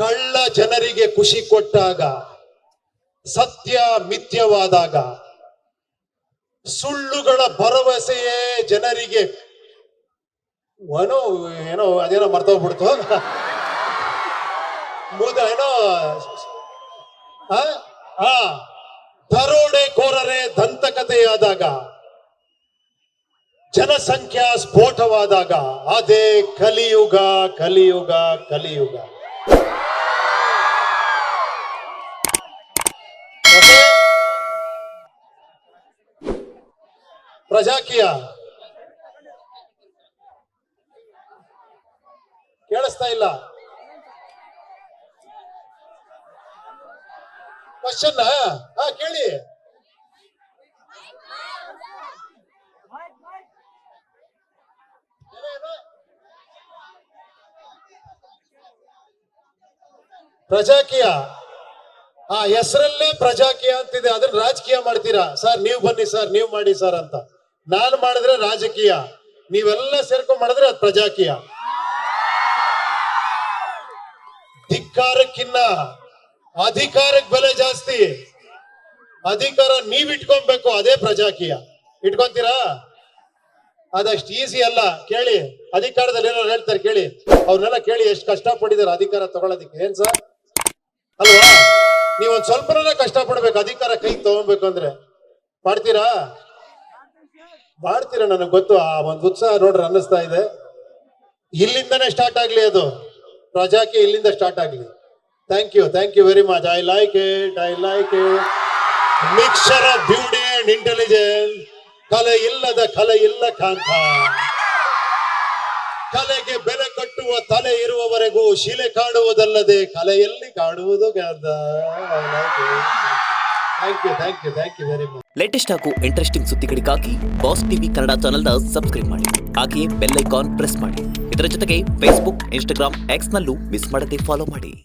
ಕಳ್ಳ ಜನರಿಗೆ ಖುಷಿ ಕೊಟ್ಟಾಗ, ಸತ್ಯ ಮಿಥ್ಯವಾದಾಗ, ಸುಳ್ಳುಗಳ ಭರವಸೆಯೇ ಜನರಿಗೆ ಏನೋ ಅದೇನೋ ಮರ್ತೋಗ್ಬಿಡ್ತು ಏನೋ ದರೋಡೆಕೋರರೇ ದಂತಕಥೆಯಾದಾಗ, ಜನಸಂಖ್ಯಾ ಸ್ಫೋಟವಾದಾಗ, ಅದೇ ಕಲಿಯುಗ ಕಲಿಯುಗ ಕಲಿಯುಗ. ಪ್ರಜಾಕೀಯ ಕೇಳಿಸ್ತಾ ಇಲ್ಲ. ಕ್ವಶನ್ ಕೇಳಿ. ಪ್ರಜಾಕೀಯ ಹೆಸರಲ್ಲೇ ಪ್ರಜಾಕೀಯ ಅಂತಿದೆ, ಅದನ್ನ ರಾಜಕೀಯ ಮಾಡ್ತೀರಾ ಸರ್. ನೀವು ಬನ್ನಿ ಸರ್, ನೀವು ಮಾಡಿ ಸರ್ ಅಂತ. ನಾನು ಮಾಡಿದ್ರೆ ರಾಜಕೀಯ, ನೀವೆಲ್ಲ ಸೇರ್ಕೊಂಡ್ ಮಾಡಿದ್ರೆ ಅದು ಪ್ರಜಾಕೀಯ. ಧಿಕ್ಕಾರಕ್ಕಿನ್ನ ಅಧಿಕಾರಕ್ಕೆ ಬೆಲೆ ಜಾಸ್ತಿ. ಅಧಿಕಾರ ನೀವ್ ಇಟ್ಕೊಬೇಕು, ಅದೇ ಪ್ರಜಾಕೀಯ. ಇಟ್ಕೊಂತೀರಾ? ಅದಷ್ಟು ಈಸಿ ಅಲ್ಲ. ಕೇಳಿ, ಅಧಿಕಾರದಲ್ಲಿ ಏನಾರು ಹೇಳ್ತಾರೆ ಕೇಳಿ, ಅವ್ರನ್ನೆಲ್ಲ ಕೇಳಿ ಎಷ್ಟು ಕಷ್ಟ ಪಟ್ಟಿದ್ದಾರೆ ಅಧಿಕಾರ ತಗೊಳ್ಳೋದಿಕ್ಕೆ. ಏನ್ ಸರ್ ಅಲ್ವಾ? ನೀವೊಂದ್ ಸ್ವಲ್ಪನೇ ಕಷ್ಟ ಪಡ್ಬೇಕು ಅಧಿಕಾರ ಕೈ ತಗೊಬೇಕು ಅಂದ್ರೆ. ಮಾಡ್ತೀರಾ? ಮಾಡ್ತೀರಾ? ನನಗೆ ಗೊತ್ತು. ಆ ಒಂದು ಉತ್ಸಾಹ ನೋಡ್ರಿ ಅನ್ನಿಸ್ತಾ ಇದೆ. ಇಲ್ಲಿಂದನೇ ಸ್ಟಾರ್ಟ್ ಆಗ್ಲಿ ಅದು ಪ್ರಜಾಕೀಯ, ಇಲ್ಲಿಂದ ಸ್ಟಾರ್ಟ್ ಆಗ್ಲಿ. Thank you very much. I like it. Mixture of beauty and intelligence. ಕಲೆ ಇಲ್ಲದ ಕಲೆ ಇಲ್ಲ ಕಾಂತ. ಕಲೆಗೆ ಬೆಲೆ ಕಟ್ಟುವ ತಲೆ ಇರುವವರೆಗೂ ಶಿಲೆ ಕಾಣುವುದಲ್ಲದೆ ಕಲೆಯಲ್ಲಿ ಕಾಣುವುದು. Thank you very much. Latest ಹಾಗೂ ಇಂಟ್ರೆಸ್ಟಿಂಗ್ ಸುದ್ದಿಗಳಿಗಾಗಿ ಬಾಸ್ ಟಿವಿ ಕನ್ನಡ ಚಾನೆಲ್ನ ಸಬ್ಸ್ಕ್ರೈಬ್ ಮಾಡಿ. ಹಾಗೆಯೇ ಬೆಲ್ ಐಕಾನ್ ಪ್ರೆಸ್ ಮಾಡಿ. ಇದರ ಜೊತೆಗೆ ಫೇಸ್ಬುಕ್, ಇನ್ಸ್ಟಾಗ್ರಾಮ್, ಎಕ್ಸ್ ನಲ್ಲೂ ಮಿಸ್ ಮಾಡದೆ ಫಾಲೋ ಮಾಡಿ.